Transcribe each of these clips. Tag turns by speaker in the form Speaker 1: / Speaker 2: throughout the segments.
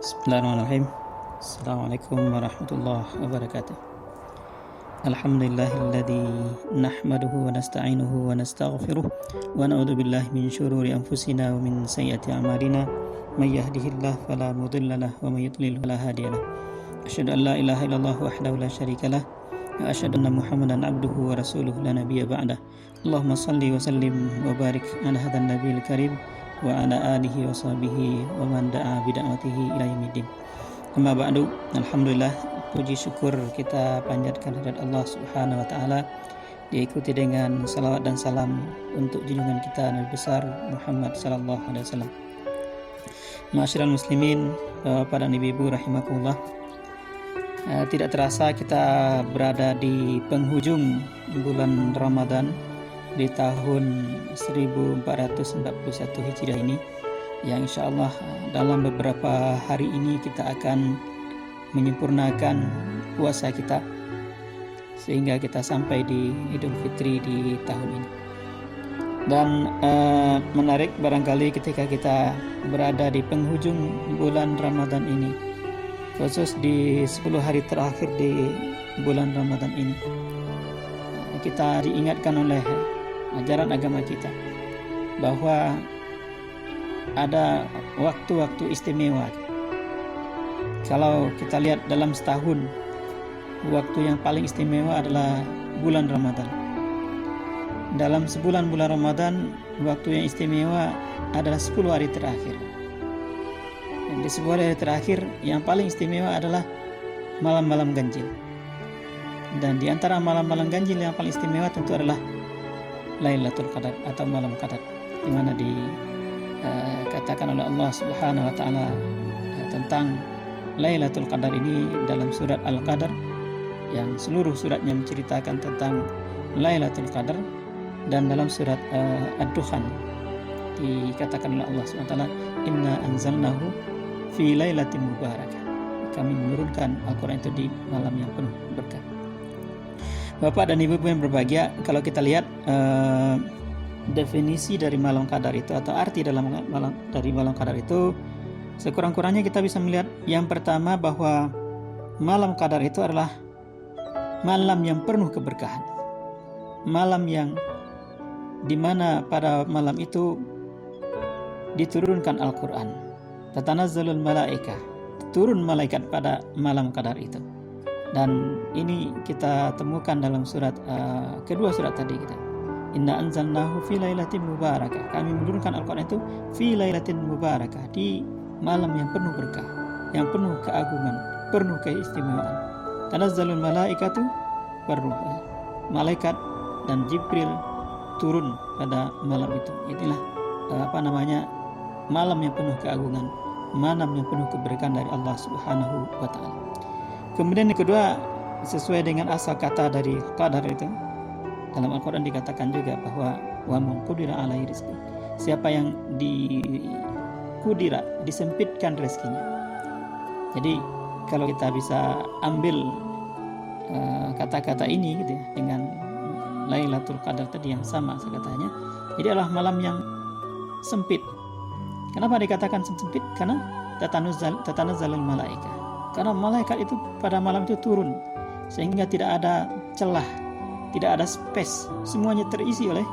Speaker 1: Bismillahirrahmanirrahim. Assalamualaikum warahmatullahi wabarakatuh. Alhamdulillahilladzi nahmaduhu wa nasta'inuhu wa nastaghfiruh wa na'udzu billahi min syururi anfusina wa min sayyiati a'malina may yahdihillahu fala mudilla lahu wa may yudlil fala hadiya lahu. Asyhadu an la ilaha illallah wahdahu la syarika lah wa asyhadu anna Muhammadan abduhu wa rasuluhu la nabiyya ba'dah. Allahumma shalli wa sallim wa barik ala hadzal nabiyil karim wa ala alihi wa sahbihi wa man da'a bida'watihi ila yaumiddin. Amma ba'du. Alhamdulillah, puji syukur kita panjatkan kehadirat Allah Subhanahu wa taala, diikuti dengan salawat dan salam untuk junjungan kita Nabi besar Muhammad sallallahu alaihi wasallam. Ma'asyiral muslimin, Bapak dan Ibu rahimakumullah. Tidak terasa kita berada di penghujung bulan Ramadan di tahun 1441 Hijriah ini, yang insya Allah dalam beberapa hari ini kita akan menyempurnakan puasa kita sehingga kita sampai di Idul Fitri di tahun ini. Dan menarik barangkali ketika kita berada di penghujung bulan Ramadan ini, khusus di 10 hari terakhir di bulan Ramadan ini, kita diingatkan oleh ajaran agama kita bahwa ada waktu-waktu istimewa. Kalau kita lihat dalam setahun, waktu yang paling istimewa adalah bulan Ramadan. Dalam sebulan bulan Ramadan, waktu yang istimewa adalah 10 hari terakhir. Dan di 10 hari terakhir, yang paling istimewa adalah malam-malam ganjil. Dan di antara malam-malam ganjil yang paling istimewa tentu adalah Lailatul Qadar atau malam Qadar, di mana dikatakan oleh Allah Subhanahu wa taala tentang Lailatul Qadar ini dalam surat Al-Qadar, yang seluruh suratnya menceritakan tentang Lailatul Qadar, dan dalam surat Ad-Dukhan dikatakan oleh Allah Subhanahu wa taala, inna anzalnahu fi lailatin mubarakah. Kami menurunkan Al-Qur'an itu di malam yang penuh berkah. Bapak dan Ibu yang berbahagia, kalau kita lihat definisi dari malam qadar itu atau arti dari malam qadar itu, sekurang-kurangnya kita bisa melihat yang pertama bahwa malam qadar itu adalah malam yang penuh keberkahan, malam yang dimana pada malam itu diturunkan Al-Quran, tatanazzalul malaikah, turun malaikat pada malam qadar itu. Dan ini kita temukan dalam surat kedua surat tadi kita, inna anzalnahu fi lailatin mubarakah. Kami menurunkan Al-Quran itu fi lailatin mubarakah, di malam yang penuh berkah, yang penuh keagungan, penuh keistimewaan. Tanazzalul malaikatu warruh, malaikat dan Jibril turun pada malam itu. Itulah malam yang penuh keagungan, malam yang penuh keberkahan dari Allah Subhanahu wa taala. Kemudian yang kedua, sesuai dengan asal kata dari qadar itu, dalam Al-Quran dikatakan juga bahwa wa man qudira alaihi rizqi, siapa yang disempitkan rezekinya. Jadi kalau kita bisa ambil kata-kata ini gitu ya, dengan Lailatul Qadar tadi yang sama katanya, jadi adalah malam yang sempit. Kenapa dikatakan sempit? Karena tatanazzalul malaikah. Karena malaikat itu pada malam itu turun, sehingga tidak ada celah, tidak ada space, semuanya terisi oleh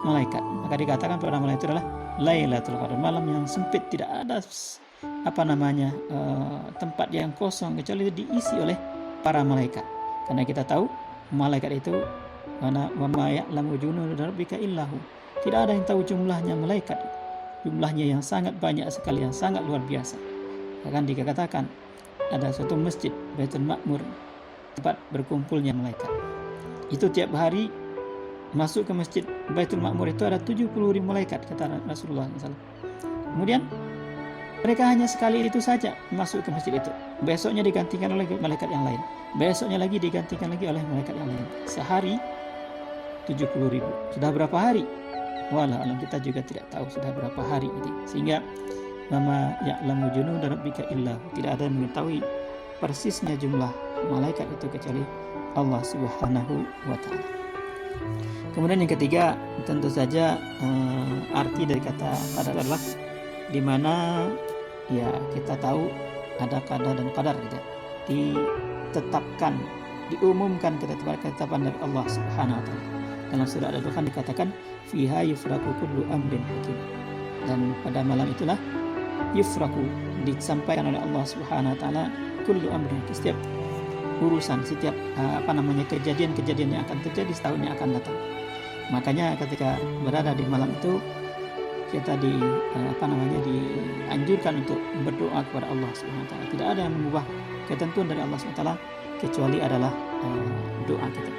Speaker 1: malaikat. Maka dikatakan pada malam itu adalah Lailatul Qadar, malam yang sempit, tidak ada tempat yang kosong kecuali diisi oleh para malaikat. Karena kita tahu malaikat itu wa ma ya'lamu junuda rabbika illahu, tidak ada yang tahu jumlahnya malaikat, jumlahnya yang sangat banyak sekali, yang sangat luar biasa. Bahkan dikatakan ada suatu masjid Baitul Ma'mur, tempat berkumpulnya malaikat. Itu tiap hari masuk ke masjid Baitul Ma'mur itu ada 70.000 malaikat, kata Rasulullah SAW. Kemudian mereka hanya sekali itu saja masuk ke masjid itu, besoknya digantikan oleh malaikat yang lain, besoknya lagi digantikan lagi oleh malaikat yang lain. Sehari 70.000. Sudah berapa hari? Walau alam, kita juga tidak tahu sudah berapa hari ini. Sehingga Mama ya'lamu junuda rabbika illahu, tidak ada yang mengetahui persisnya jumlah malaikat itu kecuali Allah Subhanahu wa taala. Kemudian yang ketiga, tentu saja arti dari kata qadar adalah di mana ya kita tahu ada qada dan qadar gitu, ditetapkan, diumumkan ketetapan dari Allah Subhanahu wa taala. Dalam surah Al-Dukhan dikatakan fiha yufraku kullu amrin hakim. Dan pada malam itulah yufraku, disampaikan oleh Allah Subhanahu wa taala kullu amrin, setiap urusan, setiap kejadian-kejadian yang akan terjadi setahun yang akan datang. Makanya ketika berada di malam itu kita dianjurkan untuk berdoa kepada Allah Subhanahu wa taala. Tidak ada yang mengubah ketentuan dari Allah Subhanahu wa taala kecuali adalah doa kita.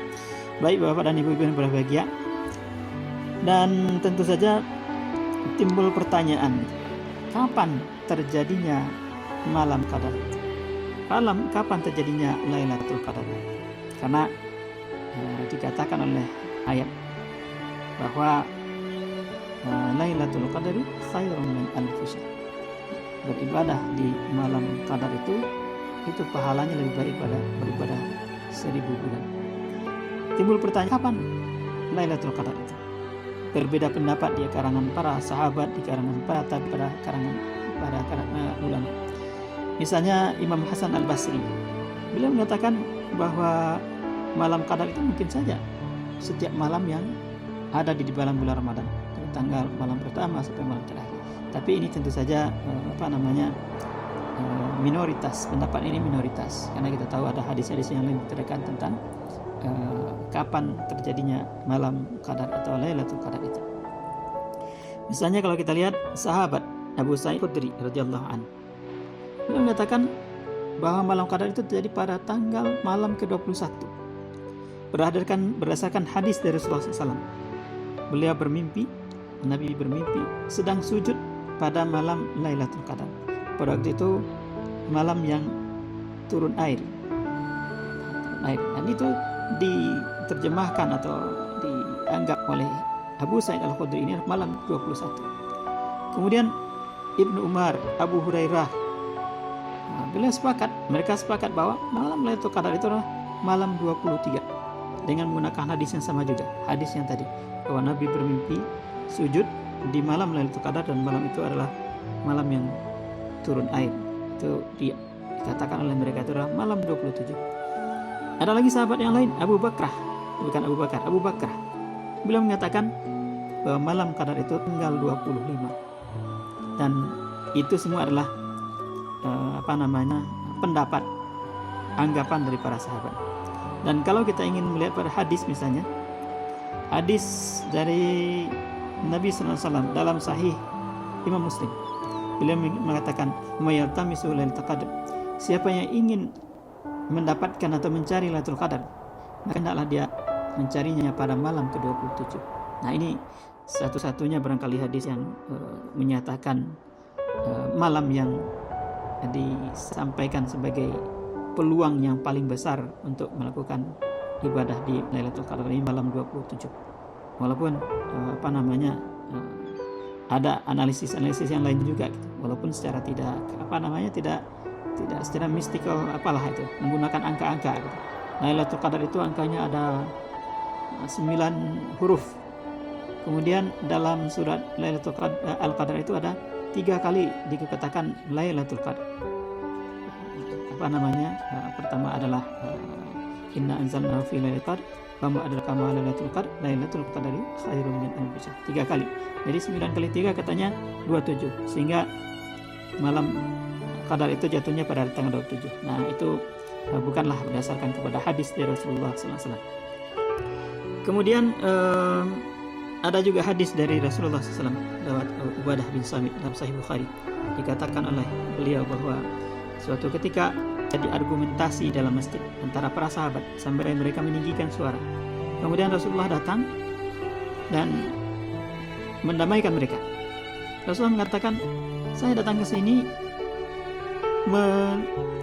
Speaker 1: Baik Bapak dan Ibu yang berbahagia, dan tentu saja timbul pertanyaan, kapan terjadinya malam qadar? Kapan terjadinya Lailatul Qadar? Karena dikatakan oleh ayat bahwa Lailatul Qadar khairun min alfi syahr. Beribadah di malam qadar itu pahalanya lebih baik pada beribadah 1000 bulan. Timbul pertanyaan, kapan Lailatul Qadar itu? Berbeda pendapat di kalangan para sahabat, di kalangan para ulama. Misalnya Imam Hasan Al-Basri, beliau mengatakan bahwa malam qadar itu mungkin saja setiap malam yang ada di dalam bulan Ramadan, dari tanggal malam pertama sampai malam terakhir. Tapi ini tentu saja minoritas, pendapat ini minoritas, karena kita tahu ada hadis-hadis yang lebih terdekat tentang kapan terjadinya malam qadar atau Lailatul Qadar itu. Misalnya kalau kita lihat sahabat Abu Sa'id Khudri radhiyallahu anhu, beliau mengatakan bahwa malam qadar itu terjadi pada tanggal malam ke-21 berdasarkan hadis dari Rasulullah SAW. Beliau Nabi bermimpi sedang sujud pada malam Lailatul Qadar. Pada waktu itu malam yang turun air. Dan itu diterjemahkan atau dianggap oleh Abu Sa'id Al-Khudri ini malam 21. Kemudian Ibnu Umar, Abu Hurairah, mereka sepakat bahwa malam Lailatul Qadar itu adalah malam 23 dengan menggunakan hadis yang sama juga, hadis yang tadi bahwa Nabi bermimpi sujud di malam Lailatul Qadar dan malam itu adalah malam yang turun air. Itu dikatakan oleh mereka itu adalah malam 27. Ada lagi sahabat yang lain, Abu Bakrah. Beliau mengatakan bahwa malam qadar itu tanggal 25. Dan itu semua adalah pendapat, anggapan dari para sahabat. Dan kalau kita ingin melihat pada hadis, misalnya hadis dari Nabi SAW dalam Sahih Imam Muslim, beliau mengatakan mayaltamisu lailatul qadar, siapa yang ingin mendapatkan atau mencari Lailatul Qadar, maka hendaklah dia mencarinya pada malam ke-27. Nah, ini satu-satunya barangkali hadis yang menyatakan malam yang disampaikan sebagai peluang yang paling besar untuk melakukan ibadah di Lailatul Qadar ini malam 27. Walaupun ada analisis yang lain juga gitu. Walaupun secara tidak secara mistikal itu menggunakan angka-angka gitu. Lailatul Qadar itu angkanya ada 9 huruf. Kemudian dalam surat Lailatul Al-Qadar itu ada 3 kali dikatakan Lailatul Qadar. Pertama adalah inna anzalnahu fi lailatul qadar wa ma adraka ma lailatul qadar lailatul qadari khairun min alfi syahr. 3 kali. Jadi 9 kali 3 katanya 27. Sehingga malam qadar itu jatuhnya pada tanggal 27. Nah, itu bukanlah berdasarkan kepada hadis dari Rasulullah SAW. Kemudian ada juga hadis dari Rasulullah SAW lewat Ubadah bin Samit dalam Sahih Bukhari. Dikatakan oleh beliau bahwa suatu ketika jadi argumentasi dalam masjid antara para sahabat sampai mereka meninggikan suara. Kemudian Rasulullah datang dan mendamaikan mereka. Rasulullah mengatakan, saya datang ke sini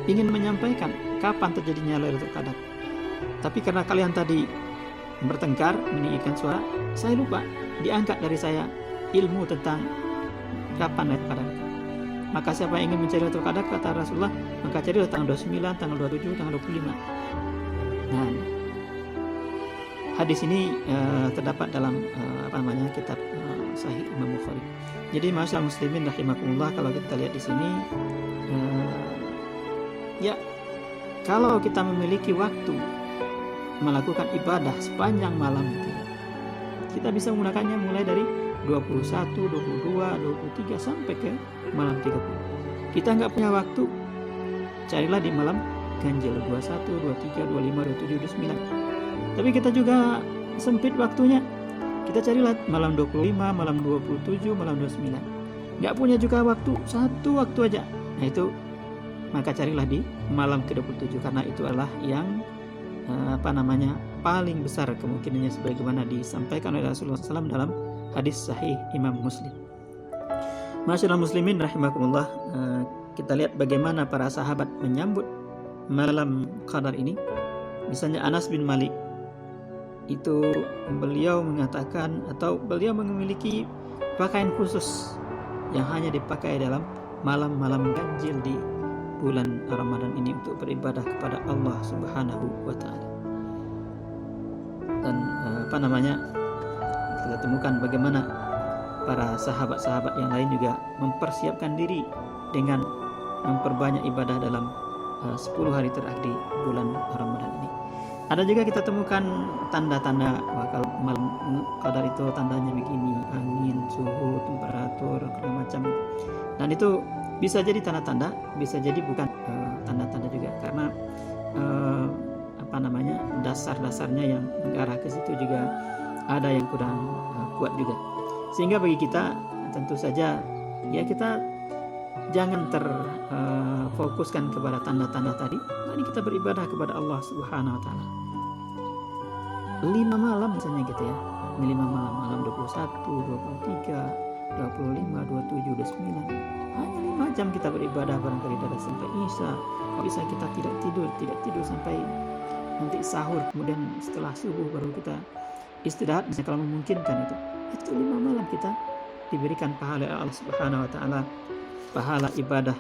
Speaker 1: ingin menyampaikan kapan terjadinya Lailatul Qadar. Tapi karena kalian tadi bertengkar, meninggikan suara, saya lupa diangkat dari saya ilmu tentang kapan Lailatul Qadar. Maka siapa yang ingin mencari Lailatul Qadar, kata Rasulullah, maka carilah tanggal 29, tanggal 27, tanggal 25. Nah, hadis ini terdapat dalam kitab Sahih Imam Bukhari. Jadi masyaallah muslimin rahimakumullah, kalau kita lihat di sini Ya, kalau kita memiliki waktu melakukan ibadah sepanjang malam itu, kita bisa menggunakannya mulai dari 21, 22, 23 sampai ke malam 30. Kita nggak punya waktu, carilah di malam ganjil 21, 23, 25, 27, 29. Tapi kita juga sempit waktunya, kita carilah malam 25, malam 27, malam 29. Nggak punya juga waktu, satu waktu aja. Nah itu, maka carilah di malam ke-27 karena itu adalah yang paling besar kemungkinannya sebagaimana disampaikan oleh Rasulullah SAW dalam hadis sahih Imam Muslim. Masyaallah muslimin rahimakumullah, kita lihat bagaimana para sahabat menyambut malam qadar ini. Misalnya Anas bin Malik, itu beliau mengatakan atau beliau memiliki pakaian khusus yang hanya dipakai dalam malam-malam ganjil di bulan Ramadan ini untuk beribadah kepada Allah Subhanahu wa taala. Dan kita temukan bagaimana para sahabat-sahabat yang lain juga mempersiapkan diri dengan memperbanyak ibadah dalam 10 hari terakhir di bulan Ramadan ini. Ada juga kita temukan tanda-tanda kalau malam qadar itu tandanya begini, angin, suhu, temperatur, segala macam. Dan itu bisa jadi tanda-tanda, bisa jadi bukan tanda-tanda juga, karena dasar-dasarnya yang mengarah ke situ juga ada yang kurang kuat juga. Sehingga bagi kita tentu saja ya kita jangan terfokuskan kepada tanda-tanda tadi. Mari kita beribadah kepada Allah Subhanahu wa taala. 5 malam misalnya gitu ya. 5 malam, malam 21, 23, 25, 27, 29. Hanya 5 jam kita beribadah barangkali dari sampai Isya. Kalau bisa kita tidak tidur sampai nanti sahur, kemudian setelah subuh baru kita istirahat misalnya kalau memungkinkan itu. Itu 5 malam kita diberikan pahala Allah Subhanahu wa taala, pahala ibadah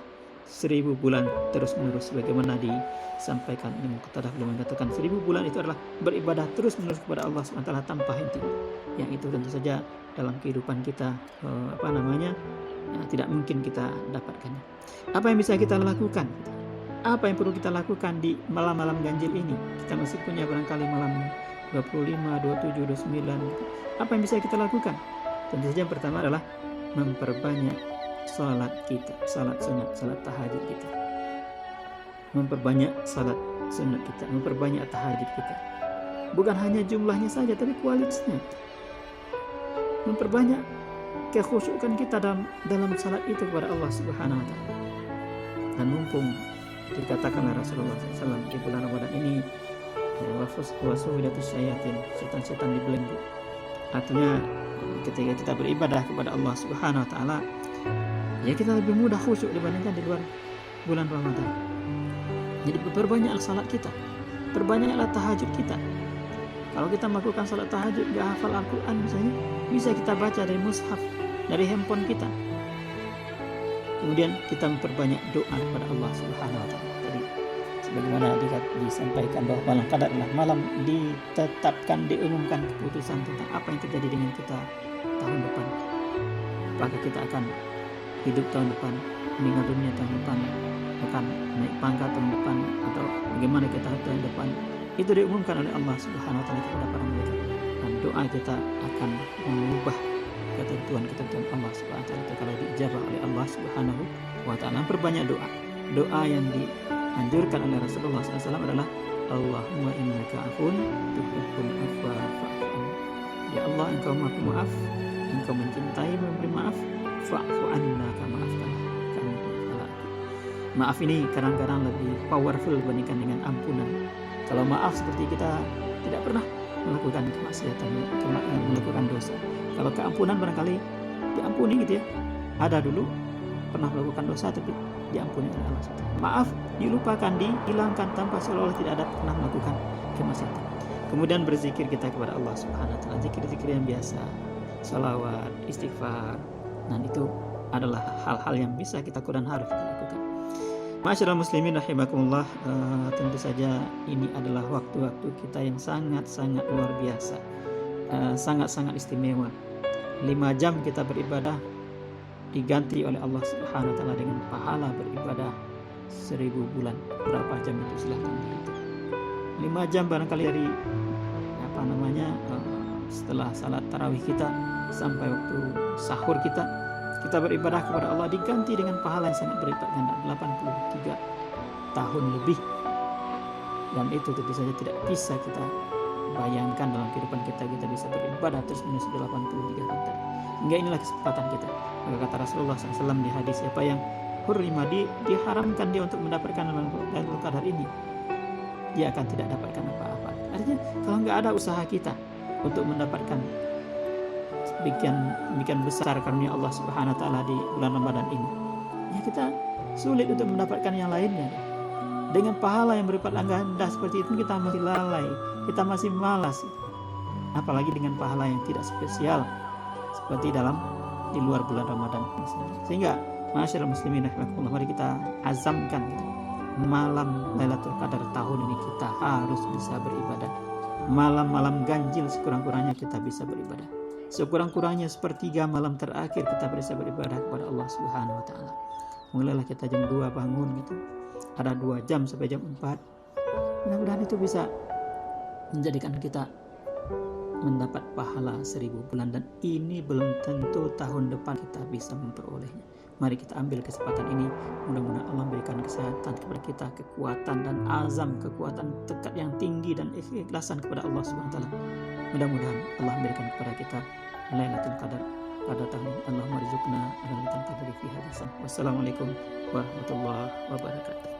Speaker 1: 1000 bulan terus-menerus sebagaimana disampaikan Imam Qatadah. Beliau mengatakan 1000 bulan itu adalah beribadah terus-menerus kepada Allah Subhanahu wa taala tanpa henti. Yang itu tentu saja dalam kehidupan kita tidak mungkin kita dapatkannya. Apa yang bisa kita lakukan? Apa yang perlu kita lakukan di malam-malam ganjil ini? Kita masih punya barangkali malam 25, 27, 29. Apa yang bisa kita lakukan? Tentu saja yang pertama adalah memperbanyak salat kita, salat sunat, salat tahajud kita. Memperbanyak salat sunat kita, memperbanyak tahajud kita. Bukan hanya jumlahnya saja, tapi kualitasnya. Memperbanyak kekhusyukan kita dalam salat itu kepada Allah Subhanahu wa taala. Dan mumpung dikatakan oleh Rasulullah SAW di bulan Ramadan ini, wasuwidatus syayatin, setan-setan dibelenggu. Artinya ketika kita beribadah kepada Allah Subhanahu wa taala, ya kita lebih mudah khusyuk dibandingkan di luar bulan Ramadan. Jadi perbanyaklah salat kita, perbanyaklah tahajud kita. Kalau kita melakukan salat tahajud gak hafal Al-Quran misalnya, bisa kita baca dari mushaf, dari handphone kita. Kemudian kita memperbanyak doa kepada Allah Subhanahu wa taala. Tadi sebagaimana disampaikan bahwa malam qadar adalah malam ditetapkan, diumumkan keputusan tentang apa yang terjadi dengan kita tahun depan. Apakah kita akan hidup tahun depan, meninggal dunia tahun depan, akan naik pangkat tahun depan, atau bagaimana kita tahun depan, itu diumumkan oleh Allah Subhanahu wa taala kepada para malaikat. Dan doa kita akan mengubah ketentuan Allah Subhanahu wa taala kalau diijabah oleh Allah Subhanahu wa taala. Perbanyak doa yang dianjurkan oleh Rasulullah SAW adalah Allahumma innaka afun tuhibbul afwa fa'fu anni. Ya Allah, engkau maha pemaaf, engkau mencintai memberi maaf, fa'fu anna, maafkanlah kami. Maaf ini kadang-kadang lebih powerful dibandingkan dengan ampunan. Kalau maaf seperti kita tidak pernah melakukan kemaksiatan, melakukan dosa. Kalau keampunan barangkali diampuni gitu ya. Ada dulu pernah melakukan dosa tapi diampuni oleh Allah SWT. Maaf dilupakan, dihilangkan tanpa seolah-olah tidak ada pernah melakukan kemaksiatan. Kemudian berzikir kita kepada Allah Subhanahu wa taala, zikir-zikir yang biasa, salawat, istighfar. Dan itu adalah hal-hal yang bisa kita dan harus kita lakukan. Masyaallah muslimin rahimakumullah, tentu saja ini adalah waktu-waktu kita yang sangat-sangat luar biasa, sangat-sangat istimewa. 5 jam kita beribadah diganti oleh Allah Subhanahu wa taala dengan pahala beribadah 1000 bulan. Berapa jam itu silahkan dihitung. 5 jam barangkali dari setelah salat tarawih kita sampai waktu sahur kita beribadah kepada Allah, diganti dengan pahala yang sangat berlipat ganda, 83 tahun lebih. Dan itu tentu saja tidak bisa kita bayangkan dalam kehidupan kita bisa beribadah terus menerus 83 tahun tadi. Hingga inilah kesempatan kita. Maka kata Rasulullah SAW di hadis, siapa yang hurrima, diharamkan dia untuk mendapatkan Lailatul Qadar ini, dia akan tidak dapatkan apa-apa. Artinya kalau nggak ada usaha kita untuk mendapatkan demikian besar karunia Allah Subhanahu wa taala di bulan Ramadan ini, ya kita sulit untuk mendapatkan yang lainnya. Dengan pahala yang berlipat ganda seperti itu kita masih lalai, kita masih malas. Apalagi dengan pahala yang tidak spesial seperti di luar bulan Ramadan. Sehingga masyaallah muslimin rahimakumullah, mari kita azamkan malam Lailatul Qadar tahun ini kita harus bisa beribadah. Malam-malam ganjil sekurang-kurangnya kita bisa beribadah. Sekurang-kurangnya sepertiga malam terakhir kita bisa beribadah kepada Allah Subhanahu wa taala. Mulailah kita jam 2 bangun gitu. Ada 2 jam sampai jam 4. Mudah-mudahan itu bisa menjadikan kita mendapat pahala 1000 bulan, dan ini belum tentu tahun depan kita bisa memperolehnya. Mari kita ambil kesempatan ini. Mudah-mudahan Allah memberikan kesehatan kepada kita, kekuatan dan azam, kekuatan tekad yang tinggi dan ikhlasan kepada Allah Subhanahu wa taala. Mudah-mudahan Allah memberikan kepada kita Lailatul Qadar pada tahun ini. Allahumma rizqna Lailatul Qadar fi hadhihi. Wassalamualaikum warahmatullahi wabarakatuh.